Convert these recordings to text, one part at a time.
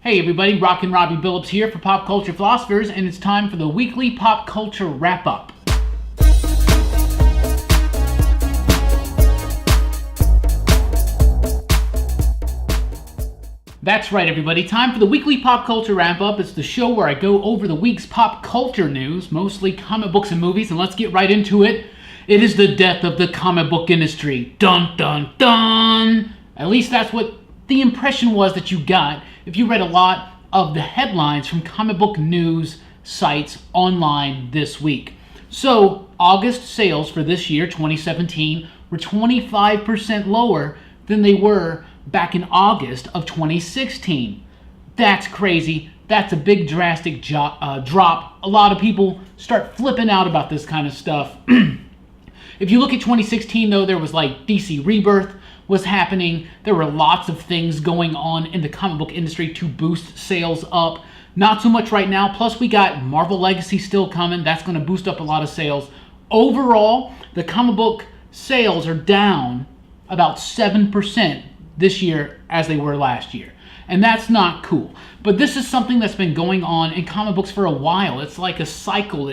Hey everybody, Rockin Robbie Billups here for Pop Culture Philosophers, and it's time for the weekly pop culture wrap-up. That's right everybody, time for the weekly pop culture wrap-up. It's the show where I go over the week's pop culture news, mostly comic books and movies, and let's get right into it. It is the death of the comic book industry. Dun dun dun! At least that's what the impression was that you got if you read a lot of the headlines from comic book news sites online this week. So, August sales for this year, 2017, were 25% lower than they were back in August of 2016. That's crazy. That's a big drastic drop. A lot of people start flipping out about this kind of stuff. If you look at 2016 though, there was like DC Rebirth was happening. There were lots of things going on in the comic book industry to boost sales up. Not so much right now. Plus we got Marvel Legacy still coming. That's going to boost up a lot of sales. Overall, the comic book sales are down about 7% this year as they were last year. And that's not cool. But this is something that's been going on in comic books for a while. It's like a cycle.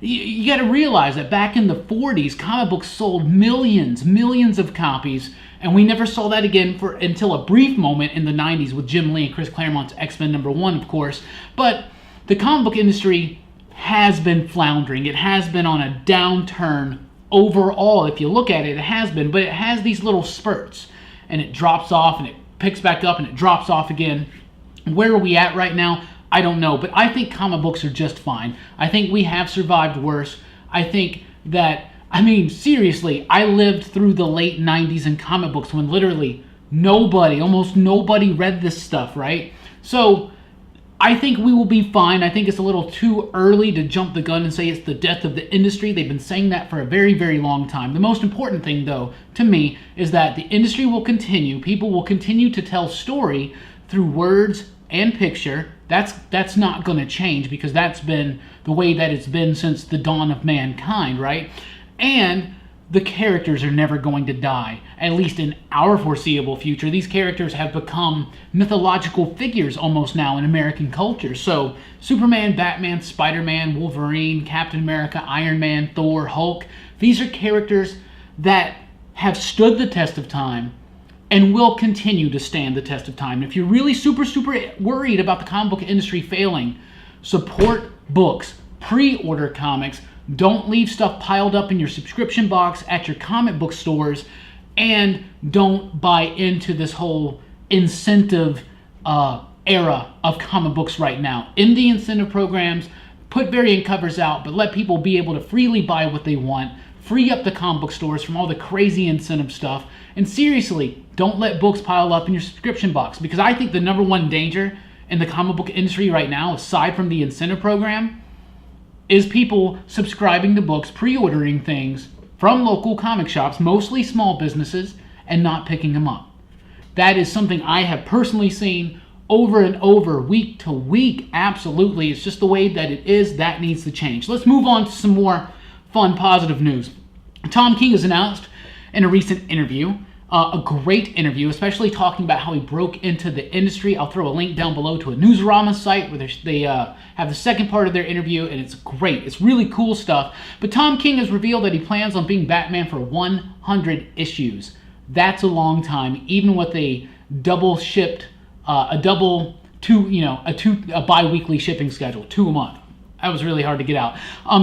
You got to realize that back in the 40s, comic books sold millions of copies, and we never saw that again until a brief moment in the 90s with Jim Lee and Chris Claremont's X-Men #1, of course. But the comic book industry has been floundering. It has been on a downturn overall. If you look at it, it has been, but it has these little spurts, and it drops off, and it picks back up, and it drops off again. Where are we at right now? I don't know, but I think comic books are just fine. I think we have survived worse. I think that, seriously, I lived through the late 90s in comic books when literally almost nobody read this stuff, right? So I think we will be fine. I think it's a little too early to jump the gun and say it's the death of the industry. They've been saying that for a very, very long time. The most important thing, though, to me, is that the industry will continue. People will continue to tell story through words and picture. That's not going to change because that's been the way that it's been since the dawn of mankind, right? And the characters are never going to die, at least in our foreseeable future. These characters have become mythological figures almost now in American culture. So Superman, Batman, Spider-Man, Wolverine, Captain America, Iron Man, Thor, Hulk, these are characters that have stood the test of time and will continue to stand the test of time. If you're really super worried about the comic book industry failing, support books, pre-order comics, don't leave stuff piled up in your subscription box at your comic book stores, and don't buy into this whole incentive era of comic books right now. In the incentive programs, put variant covers out, but let people be able to freely buy what they want. Free up the comic book stores from all the crazy incentive stuff. And seriously, don't let books pile up in your subscription box, because I think the #1 danger in the comic book industry right now, aside from the incentive program, is people subscribing to books, pre-ordering things from local comic shops, mostly small businesses, and not picking them up. That is something I have personally seen over and over, week to week. Absolutely. It's just the way that it is. That needs to change. Let's move on to some more fun, positive news. Tom King has announced in a recent interview, a great interview, especially talking about how he broke into the industry. I'll throw a link down below to a Newsrama site where they have the second part of their interview, and it's great. It's really cool stuff. But Tom King has revealed that he plans on being Batman for 100 issues. That's a long time, even with a bi-weekly shipping schedule, 2 a month. That was really hard to get out.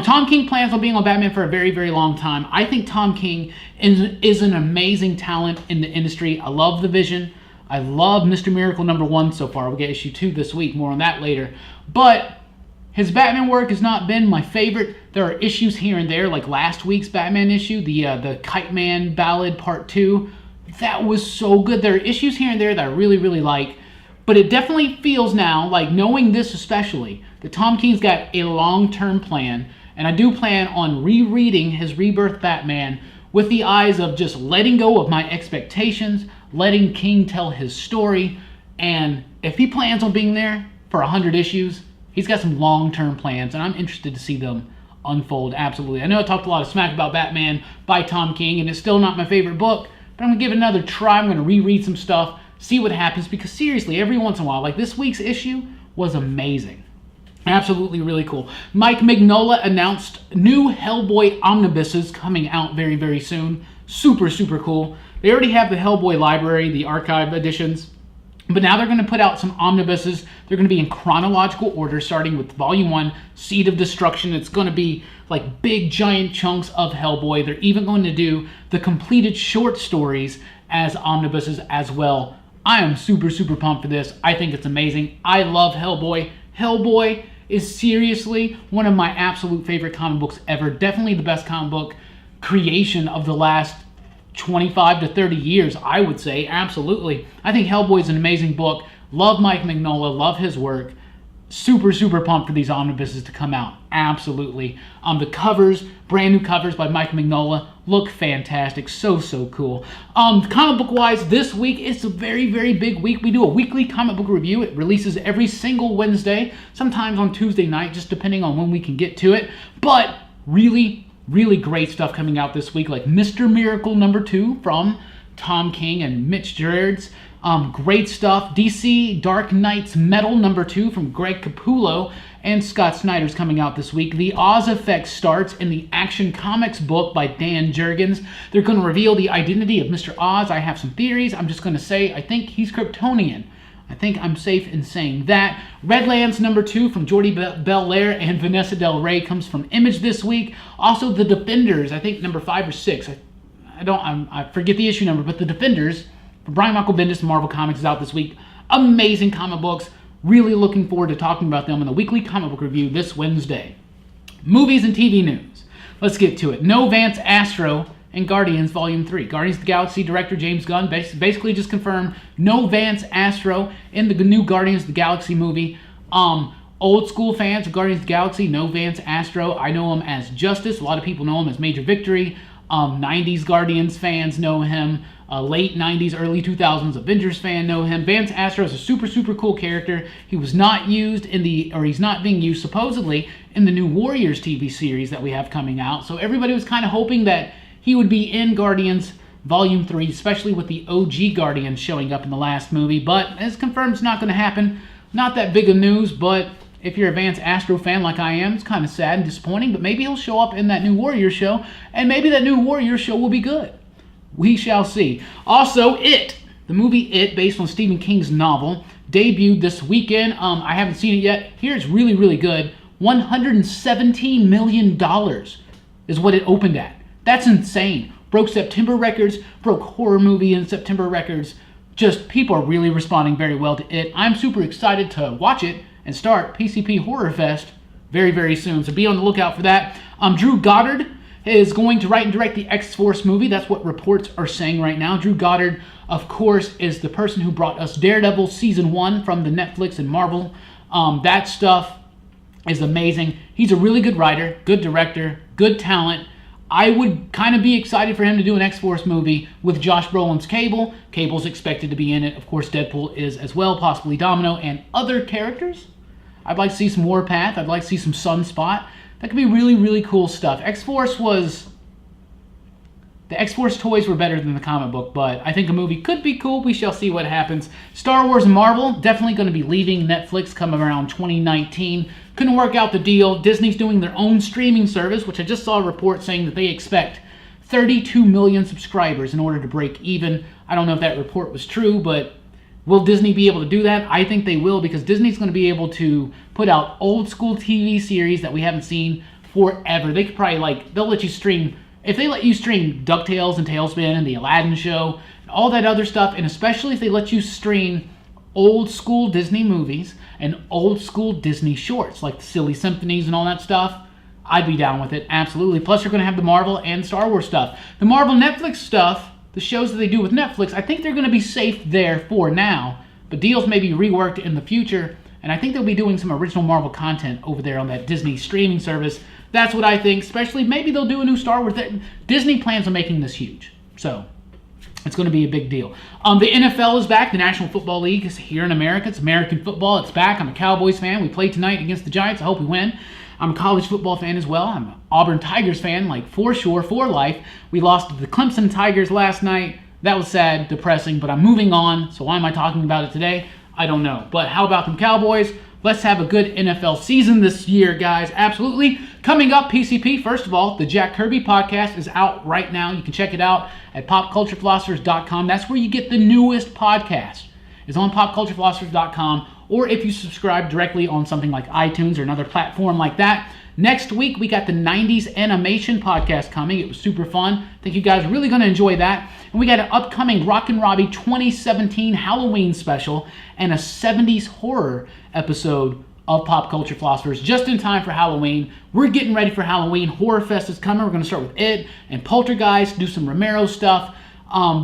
Tom King plans on being on Batman for a very, very long time. I think Tom King is an amazing talent in the industry. I love the vision. I love Mr. Miracle #1 so far. We'll get issue 2 this week. More on that later. But his Batman work has not been my favorite. There are issues here and there, like last week's Batman issue, the Kite Man Ballad Part 2. That was so good. There are issues here and there that I really, really like. But it definitely feels now, like knowing this especially, that Tom King's got a long-term plan, and I do plan on rereading his Rebirth Batman with the eyes of just letting go of my expectations, letting King tell his story, and if he plans on being there for 100 issues, he's got some long-term plans, and I'm interested to see them unfold, absolutely. I know I talked a lot of smack about Batman by Tom King, and it's still not my favorite book, but I'm going to give it another try. I'm going to reread some stuff, see what happens, because seriously, every once in a while, like this week's issue was amazing. Absolutely really cool. Mike Mignola announced new Hellboy omnibuses coming out very, very soon. Super, super cool. They already have the Hellboy library, the archive editions, but now they're going to put out some omnibuses. They're going to be in chronological order, starting with Volume 1, Seed of Destruction. It's going to be like big, giant chunks of Hellboy. They're even going to do the completed short stories as omnibuses as well. I am super, super pumped for this. I think it's amazing. I love Hellboy. Hellboy is seriously one of my absolute favorite comic books ever. Definitely the best comic book creation of the last 25 to 30 years, I would say. Absolutely. I think Hellboy is an amazing book. Love Mike Mignola. Love his work. Super, super pumped for these omnibuses to come out. Absolutely. The covers, brand new covers by Mike Mignola, look fantastic. So, so cool. Comic book wise, this week it's a very, very big week. We do a weekly comic book review. It releases every single Wednesday, sometimes on Tuesday night, just depending on when we can get to it. But really, really great stuff coming out this week, like Mr. Miracle #2 from Tom King and Mitch Gerads. Great stuff. DC Dark Knight's Metal #2 from Greg Capullo and Scott Snyder's coming out this week. The Oz Effect starts in the Action Comics book by Dan Jurgens. They're going to reveal the identity of Mr. Oz. I have some theories. I'm just going to say I think he's Kryptonian. I think I'm safe in saying that. Redlands #2 from Jordi Belair and Vanessa Del Rey comes from Image this week. Also, The Defenders, I think #5 or 6. I forget the issue number, but The Defenders from Brian Michael Bendis and Marvel Comics is out this week. Amazing comic books. Really looking forward to talking about them in the weekly comic book review this Wednesday. Movies and TV news. Let's get to it. No Vance Astro and Guardians Volume 3. Guardians of the Galaxy director James Gunn basically just confirmed no Vance Astro in the new Guardians of the Galaxy movie. Old school fans of Guardians of the Galaxy know Vance Astro. I know him as Justice. A lot of people know him as Major Victory. 90s Guardians fans know him. Late 90s, early 2000s Avengers fan know him. Vance Astro is a super, super cool character. He was not used he's not being used supposedly in the new Warriors TV series that we have coming out. So everybody was kind of hoping that he would be in Guardians Volume 3, especially with the OG Guardians showing up in the last movie. But as confirmed, it's not going to happen. Not that big of news, but if you're a Vance Astro fan like I am, it's kind of sad and disappointing. But maybe he'll show up in that new Warriors show, and maybe that new Warriors show will be good. We shall see. Also, It, the movie It, based on Stephen King's novel, debuted this weekend. I haven't seen it yet. Here's really, really good. $117 million is what it opened at. That's insane. Broke September records, broke horror movie in September records. Just people are really responding very well to It. I'm super excited to watch it and start PCP Horror Fest very, very soon. So be on the lookout for that. Drew Goddard is going to write and direct the X-Force movie. That's what reports are saying right now. Drew Goddard, of course, is the person who brought us Daredevil Season 1 from the Netflix and Marvel. That stuff is amazing. He's a really good writer, good director, good talent. I would kind of be excited for him to do an X-Force movie with Josh Brolin's Cable. Cable's expected to be in it. Of course, Deadpool is as well, possibly Domino, and other characters. I'd like to see some Warpath. I'd like to see some Sunspot. That could be really, really cool stuff. The X-Force toys were better than the comic book, but I think a movie could be cool. We shall see what happens. Star Wars and Marvel, definitely going to be leaving Netflix coming around 2019. Couldn't work out the deal. Disney's doing their own streaming service, which I just saw a report saying that they expect 32 million subscribers in order to break even. I don't know if that report was true, but will Disney be able to do that? I think they will, because Disney's going to be able to put out old school TV series that we haven't seen forever. They could probably, they'll let you stream, if they let you stream DuckTales and TaleSpin and the Aladdin show, and all that other stuff, and especially if they let you stream old school Disney movies and old school Disney shorts, like the Silly Symphonies and all that stuff, I'd be down with it, absolutely. Plus, you're going to have the Marvel and Star Wars stuff. The Marvel Netflix stuff, the shows that they do with Netflix, I think they're going to be safe there for now, but deals may be reworked in the future, and I think they'll be doing some original Marvel content over there on that Disney streaming service. That's what I think, especially maybe they'll do a new Star Wars. Disney plans on making this huge, so it's going to be a big deal. The NFL is back. The National Football League is here in America. It's American football. It's back. I'm a Cowboys fan. We play tonight against the Giants. I hope we win. I'm a college football fan as well. I'm an Auburn Tigers fan, for sure, for life. We lost to the Clemson Tigers last night. That was sad, depressing, but I'm moving on. So why am I talking about it today? I don't know. But how about them Cowboys? Let's have a good NFL season this year, guys. Absolutely. Coming up, PCP, first of all, the Jack Kirby podcast is out right now. You can check it out at popculturephilosophers.com. That's where you get the newest podcast. It's on popculturephilosophers.com, or if you subscribe directly on something like iTunes or another platform like that. Next week, we got the 90s animation podcast coming. It was super fun. I think you guys are really going to enjoy that. And we got an upcoming Rockin Robbie 2017 Halloween special and a 70s horror episode of Pop Culture Philosophers just in time for Halloween. We're getting ready for Halloween. Horror Fest is coming. We're going to start with it and Poltergeist, do some Romero stuff.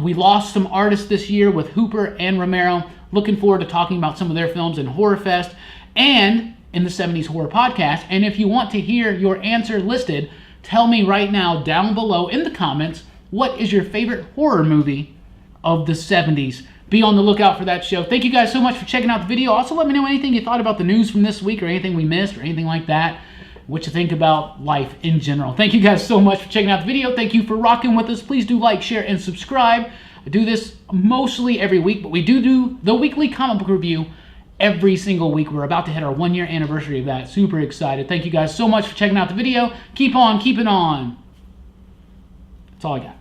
We lost some artists this year with Hooper and Romero. Looking forward to talking about some of their films in Horror Fest and in the 70s Horror Podcast. And if you want to hear your answer listed, tell me right now down below in the comments, what is your favorite horror movie of the 70s? Be on the lookout for that show. Thank you guys so much for checking out the video. Also, let me know anything you thought about the news from this week or anything we missed or anything like that. What you think about life in general. Thank you guys so much for checking out the video. Thank you for rocking with us. Please do like, share, and subscribe. I do this mostly every week, but we do the weekly comic book review every single week. We're about to hit our 1-year anniversary of that. Super excited. Thank you guys so much for checking out the video. Keep on keeping on. That's all I got.